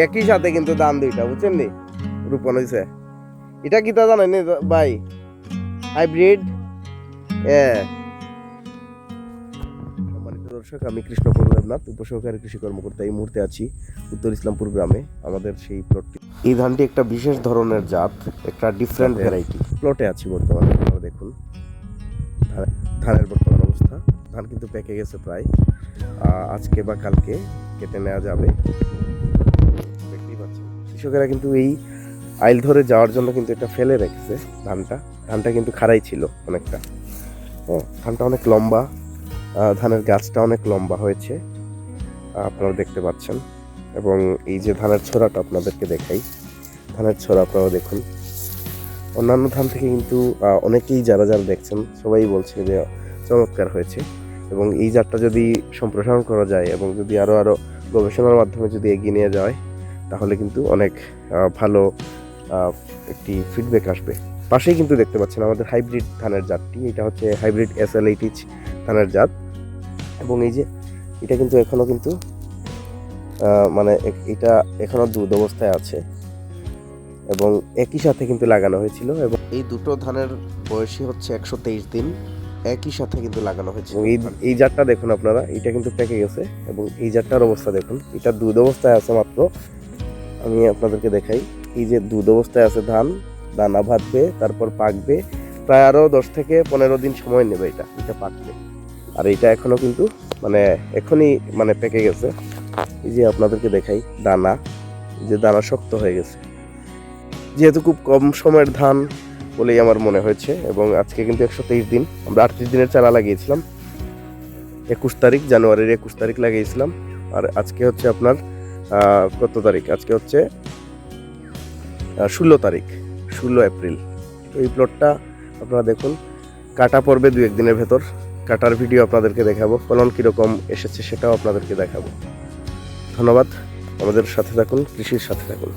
একই সাথে কিন্তু ধান দুইটা, বুঝছেন নি, রোপণ হয়েছে। এটা কি তা জানেন ভাই? হাইব্রিড। সম্মানিত দর্শক, আমি কৃষ্ণপুর দেবনাথ, উপসহকারী কৃষি কর্মকর্তা। এই মুহূর্তে আছি উত্তর ইসলামপুর গ্রামে, আমাদের সেই প্লটটি। এই ধানটি একটা বিশেষ ধরনের জাত, একটা ডিফারেন্ট ভ্যারাইটি। প্লটে আছি বর্তমানে, আপনারা দেখুন ধানের বর্তমান অবস্থা। ধান কিন্তু পেকে গেছে প্রায়, আজকে বা কালকে কেটে নেওয়া যাবে। দেখতেই পাচ্ছেন কৃষকেরা কিন্তু এই আইল ধরে যাওয়ার জন্য কিন্তু এটা ফেলে রেখেছে। ধানটা কিন্তু খাড়াই ছিল অনেকটা। হ্যাঁ, ধানটা অনেক লম্বা, ধানের গাছটা অনেক লম্বা হয়েছে, আপনারা দেখতে পাচ্ছেন। এবং এই যে ধানের ছোড়াটা আপনাদেরকে দেখাই, ধানের ছোড়া আপনারা দেখুন। অন্যান্য ধান থেকে কিন্তু অনেকেই যারা দেখছেন সবাই বলছে যে চমৎকার হয়েছে। এবং এই জাতটা যদি সম্প্রসারণ করা যায় এবং যদি আরও গবেষণার মাধ্যমে যদি এগিয়ে নিয়ে যায়, তাহলে কিন্তু অনেক ভালো একটি ফিডব্যাক আসবে। পাশেই কিন্তু দেখতে পাচ্ছেন আমাদের হাইব্রিড ধানের জাতটি, এটা হচ্ছে হাইব্রিড SL80 ধানের জাত। এবং এই যে এটা কিন্তু এখনো কিন্তু মানে এটা এখনো দুধ অবস্থায় আছে এবং একই সাথে কিন্তু লাগানো হয়েছিল। এবং এই দুটো ধানের বয়সই হচ্ছে 123 দিন, একই সাথে কিন্তু লাগানো হয়েছে। এই জাতটা দেখুন আপনারা, এটা কিন্তু পেকে গেছে। এবং এই জাতটার অবস্থা দেখুন, এটা দুধ অবস্থায় আছে মাত্র। আমি আপনাদেরকে দেখাই, এই যে দুধ অবস্থায় আছে ধান, দানা বাঁধবে, তারপর পাকবে। প্রায় আরও 10 থেকে 15 দিন সময় নেবে এটা পাকবে। আর এটা এখনো কিন্তু এখনই পেকে গেছে। এই যে আপনাদেরকে দেখাই দানা, যে দানা শক্ত হয়ে গেছে। যেহেতু খুব কম সময়ের ধান বলেই আমার মনে হয়েছে। এবং আজকে কিন্তু 123 দিন, আমরা 38 দিনের চারা লাগিয়েছিলাম 21 তারিখ, জানুয়ারির 21 তারিখ লাগিয়েছিলাম। আর আজকে হচ্ছে আপনার কত তারিখ? আজকে হচ্ছে 16 তারিখ, 16 এপ্রিল। তো এই প্লটটা আপনারা দেখুন, কাটা পড়বে 2-1 দিনের ভেতর। কাটার ভিডিও আপনাদেরকে দেখাবো, ফলন কীরকম এসেছে সেটাও আপনাদেরকে দেখাবো। ধন্যবাদ, আমাদের সাথে থাকুন, কৃষির সাথে থাকুন।